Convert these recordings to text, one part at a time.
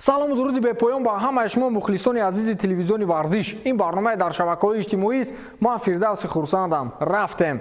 салому дуруди бепоён ба ҳамаи шумо мухлисони азизи телевизиони варзиш. Ин барномаи дар шабакаҳои иҷтимоӣ аст. ман Фирдавси хурсандам. рафтем.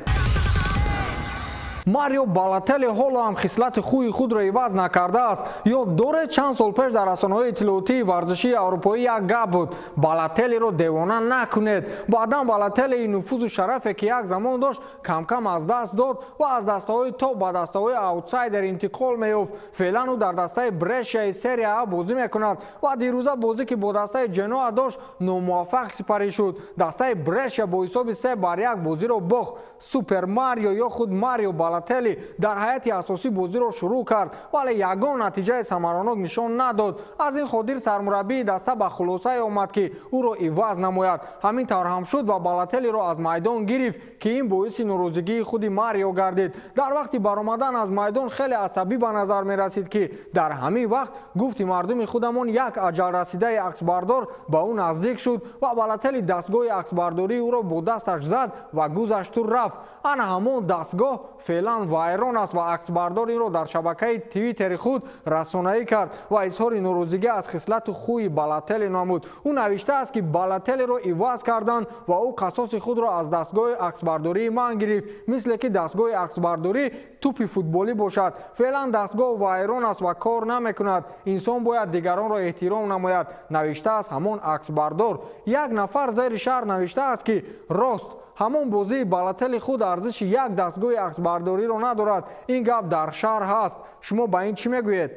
Марио Балотелли ҳоло ҳам хислати хуи худро иваз накардааст. Ёд доред чанд сол пеш дар расонаҳои иттилоотии варзишии аврупоӣ як гап буд: Балотеллиро девона накунед. Баъдан Балотелли нуфузу шарафе ки як замон дошт кам-кам аз даст дод ва аз дастаҳои топ ба дастаҳои аутсайдер интиқол меёфт. Феълан ӯ дар дастаи Брешияи серия А бозӣ мекунад ва дирӯза бозӣ ки бо дастаи Ҷеноа дошт номуваффақ сипарӣ шуд. Дастаи Брешия бо ҳисоби 3-1 бозиро бохт. Супер Марио ё худ Марио Балотелли дар ҳайати асосӣ бозиро шурӯъ кард, вале ягон натиҷаи самаранок нишон надод. Аз ин хотир сармураббии даста ба хулосае омад ки ӯро иваз намояд. ҳамин тавр ҳам шуд ва Балотеллиро аз майдон гирифт ки ин боиси норозигии худи Марио гардид. Дар вақти баромадан аз майдон хеле асабӣ ба назар мерасид ки дар ҳамин вақт гуфти мардуми худамон як аҷалрасидаи аксбардор ба ӯ наздик шуд ва Балотелли дастгоҳи аксбардории ӯро бо дасташ зад ва гузашту рафт. ана ҳамон дастгоҳ феълан вайрон аст ва аксбардор инро дар шабакаи твиттери худ расонаӣ кард ва изҳори норозигӣ аз хислату хуи Балотелли намуд. ӯ навиштааст ки Балотеллиро иваз карданд ва ӯ қасоси худро аз дастгоҳи аксбардории ман гирифт, мисле ки дастгоҳи аксбардорӣ тӯпи футболӣ бошад. феълан дастгоҳ вайрон аст ва кор намекунад. инсон бояд дигаронро эҳтиром намояд, навиштааст ҳамон аксбардор. як нафар зери шарҳ навиштааст ки рост ҳамон бозии Балотелли худ арзиши як дастгоҳи аксбардориро надорад. ин гап дар шаҳр ҳаст. шумо ба ин чӣ мегӯед?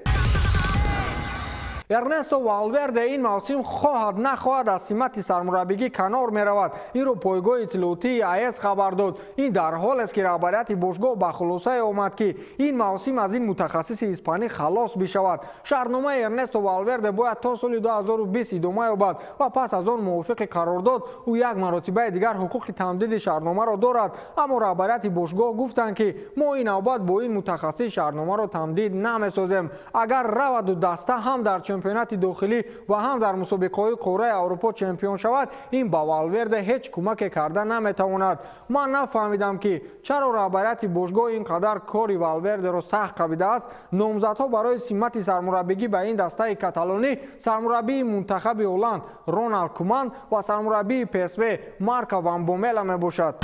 Эрнесто Валверде ин мавсим хоҳад нахоҳад аз симати сармураббигӣ канор меравад. инро пойгоҳи иттилоотии АЕС хабар дод. ин дар ҳолест ки раҳбарияти бошгоҳ ба хулосае омад ки ин мавсим аз ин мутахассиси испанӣ халос бишавад. шаҳрномаи Эрнесто Валверде бояд то соли 2020 идома ёбад ва пас аз он мувофиқи қарордод ӯ як маротибаи дигар ҳуқуқи тамдиди шаҳрномаро дорад. аммо раҳбарияти бошгоҳ гуфтанд ки мо ин навбат бо ин мутахассис шаҳрномаро тамдид намесозем. агар раваду даста ҳам дар чемпионати дохилӣ ва ҳам дар мусобиқаҳои қораи Аврупо чемпион шавад, ин ба Валверде ҳеҷ кӯмаке карда наметавонад. ман нафаҳмидам ки чаро раҳбарияти бошгоҳ ин қадар кори Валвердеро сахт қабидааст. номзадҳо барои симати сармураббигӣ ба ин дастаи каталонӣ сармураббии мунтахаби Оланд Роналд Куман ва сармураббии ПСВ Марко ван Бомела мебошад.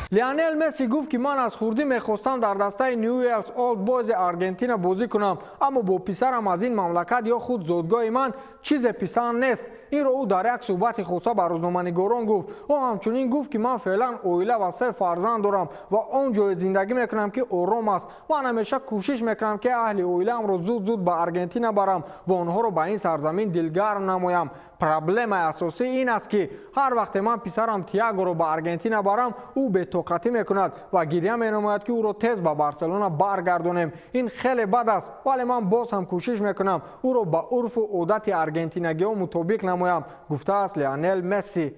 Лионел Месси гуфт ки ман аз хурдӣ мехостам дар дастаи Newell's Old Boys Аргентина бозӣ кунам, аммо бо писарам аз ин мамлакат ё худ зодгоҳи ман чизе писанд нест. инро ӯ дар як суҳбати хуса ба рӯзноманигорон гуфт. ӯ ҳамчунин гуфт ки ман феълан оила ва 3 фарзанд дорам ва он ҷое зиндагӣ мекунам ки ором аст. ман ҳамеша кӯшиш мекунам ки аҳли оилаамро зуд ба Аргентина барам ва онҳоро ба ин сарзамин дилгарм намоям. проблемаи асосӣ ин аст ки ҳар вақте ман писарам Тиагоро ба Аргентина барам, ӯ бетоқатӣ мекунад ва гирья менамояд ки ӯро тез ба Барселона баргардонем. ин хеле бад аст, вале ман боз ҳам кӯшиш мекунам ӯро ба урфу одати аргентинагиҳо мутобиқ намоям, гуфтааст Лионел Месси.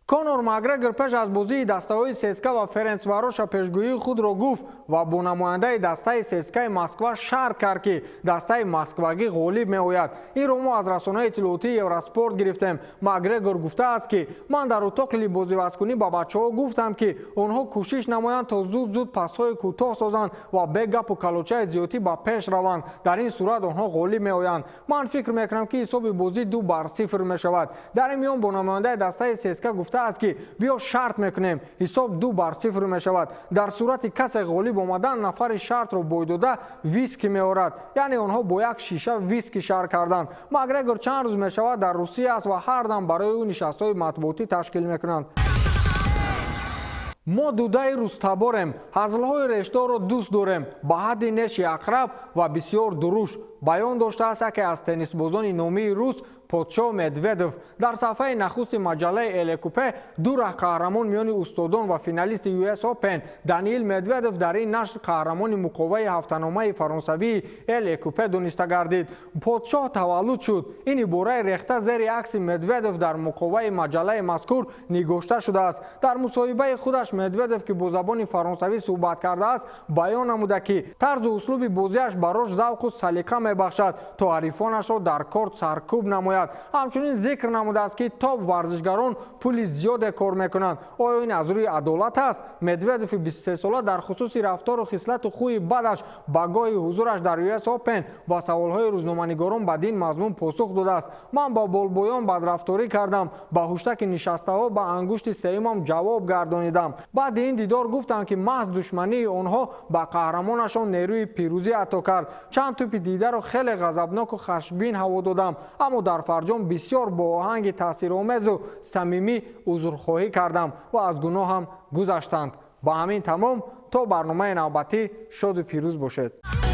Конор Макгрегор пеш аз бозии дастаҳои ССКА ва Ференцвароша пешгӯии худро гуфт ва бо намояндаи дастаи ССКАи Москва шарт кард ки дастаи москвагӣ ғолиб меояд. инро мо аз расонаи иттилоотии Евроспорт гирифтем. Макгрегор гуфтааст ки ман дар утоқи либозивазкунӣ ба бачаҳо гуфтам ки онҳо кӯшиш намоянд то зуд пасҳои кӯтоҳ созанд ва бе гапу калочаи зиёдӣ ба пеш раванд. дар ин сурат онҳо ғолиб меоянд. ман фикр мекунам ки ҳисоби бозӣ 2-0 мешавад. дар ин миён бо намояндаи дастаи ССКА гуфтааст ки биё шарт мекунем, ҳисоб 2-0 мешавад. дар сурати касе ғолиб омадан нафари шартро бой дода виски меорад, яъне онҳо бо як шиша виски шар карданд. Макгрегор чанд рӯз мешавад дар Русия аст ва ҳар дам барои ӯ нишастҳои матбуотӣ ташкил мекунанд. мо дудаи рӯзтаборем, ҳазлҳои решторро дӯст дорем, ба ҳадди неши ақраб ва бисёр дуруш, баён доштааст яке аз теннисбозони номии рус Подшоҳ Медведев. дар сафҳаи нахусти маҷаллаи Элекупе ду қаҳрамон миёни устодон ва финалисти US Open Даниил Медведев дар ин нашр қаҳрамони муқоваи ҳафтаномаи фаронсавии Элекупе дониста гардид. Подшоҳ таваллуд шуд. ин ибораи рехта зери акси Медведев дар муқоваи маҷаллаи мазкур нигошта шудааст. дар мусоҳибаи худаш Медведев ки бо забони фаронсавӣ суҳбат кардааст, баён намуда ки тарзу услуби бозиаш барош завқу салиқа мебахшад то ҳарифонашро дар корт саркӯб намояд. میآید. همچنین ذکر نموده است که تا ورزشگران پول زیاد کار میکنند. آیا این از روی عدالت است؟ مدودف 23 ساله در خصوص رفتار و خصلت خوی بدش با گاه حضورش در US اوپن با سوالهای روزنامه‌نگاران بدین مضمون پاسخ داده است. من با بالبویان بدرفتاری کردم، با هشتک نشسته ها با انگشت سه‌ام جواب گردانیدم. بعد این دیدار گفتم که محض دشمنی آنها با قهرمانشان نیروی پیروزی عطا کرد. چند توپ دیده رو خیلی غضبناک و خشمگین هوا دادم، اما در فرجام بسیار با آهنگ تاثیرآمیز و صمیمی عذرخواهی کردم و از گناهم گذشتند. با همین تمام، تا برنامه نوبتی شاد و پیروز باشید.